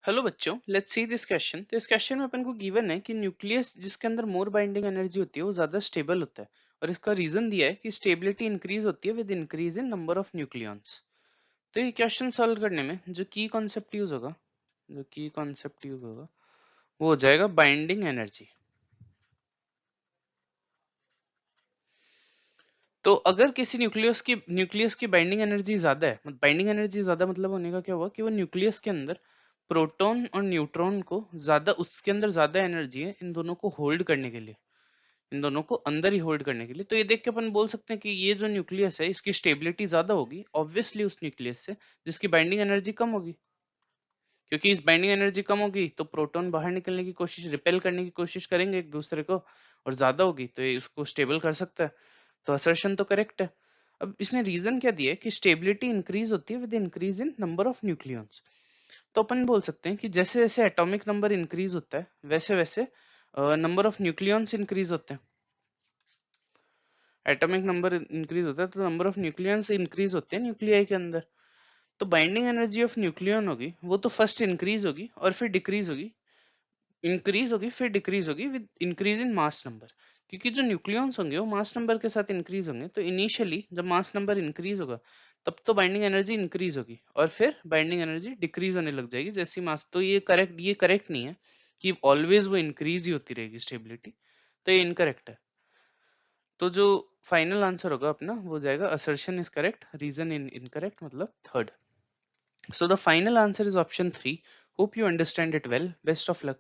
Hello बच्चों, let's see this question. तो इस क्वेश्चन में अपन को गिवन है कि न्यूक्लियस जिसके अंदर मोर बाइंडिंग एनर्जी होती है वो ज्यादा स्टेबल होता है। और इसका रीजन दिया है कि स्टेबिलिटी इंक्रीज होती है with increase in number of nucleons. तो ये क्वेश्चन सॉल्व करने में जो की कॉन्सेप्ट यूज होगा वो हो जाएगा बाइंडिंग एनर्जी। तो अगर किसी न्यूक्लियस की बाइंडिंग एनर्जी ज्यादा है, बाइंडिंग एनर्जी ज्यादा मतलब होने का क्या हुआ कि वो न्यूक्लियस के अंदर प्रोटॉन और न्यूट्रॉन को ज्यादा, उसके अंदर ज्यादा एनर्जी है इन दोनों को होल्ड करने के लिए, इन दोनों को अंदर ही होल्ड करने के लिए। तो ये देख के अपन बोल सकते हैं कि ये जो न्यूक्लियस है इसकी स्टेबिलिटी ज्यादा होगी ऑब्वियसली उस न्यूक्लियस से जिसकी बाइंडिंग एनर्जी कम होगी। क्योंकि इस बाइंडिंग एनर्जी कम होगी तो प्रोटॉन बाहर निकलने की कोशिश, रिपेल करने की कोशिश करेंगे एक दूसरे को, और ज्यादा होगी तो ये उसको स्टेबल कर सकता है। तो असर्शन तो करेक्ट है। अब इसने रीजन क्या दिया है कि स्टेबिलिटी इंक्रीज होती है with increase in number of nucleons. तो अपन बोल सकते हैं कि जैसे जैसे एटॉमिक नंबर इंक्रीज होता है वैसे वैसे नंबर ऑफ न्यूक्लियॉन्स इंक्रीज होते हैं। एटॉमिक नंबर इंक्रीज होता है तो नंबर ऑफ न्यूक्लियॉन्स इंक्रीज होते हैं न्यूक्लियाई के अंदर। तो बाइंडिंग एनर्जी ऑफ न्यूक्लियन होगी वो तो फर्स्ट इंक्रीज होगी और फिर डिक्रीज होगी, इंक्रीज होगी फिर डिक्रीज होगी with increase in mass number. क्योंकि जो न्यूक्लियॉन्स होंगे वो मास नंबर के साथ इंक्रीज होंगे, तो इनिशियली जब मास नंबर इंक्रीज होगा तब तो बाइंडिंग एनर्जी इंक्रीज होगी और फिर बाइंडिंग एनर्जी डिक्रीज होने लग जाएगी जैसी मास। तो ये करेक्ट नहीं है कि ऑलवेज वो इंक्रीज ही होती रहेगी स्टेबिलिटी। तो ये इनकरेक्ट है। तो जो फाइनल आंसर होगा अपना वो हो जाएगा assertion is correct, reason in incorrect, मतलब third. So the final answer is option 3. Hope you understand it well. Best of luck.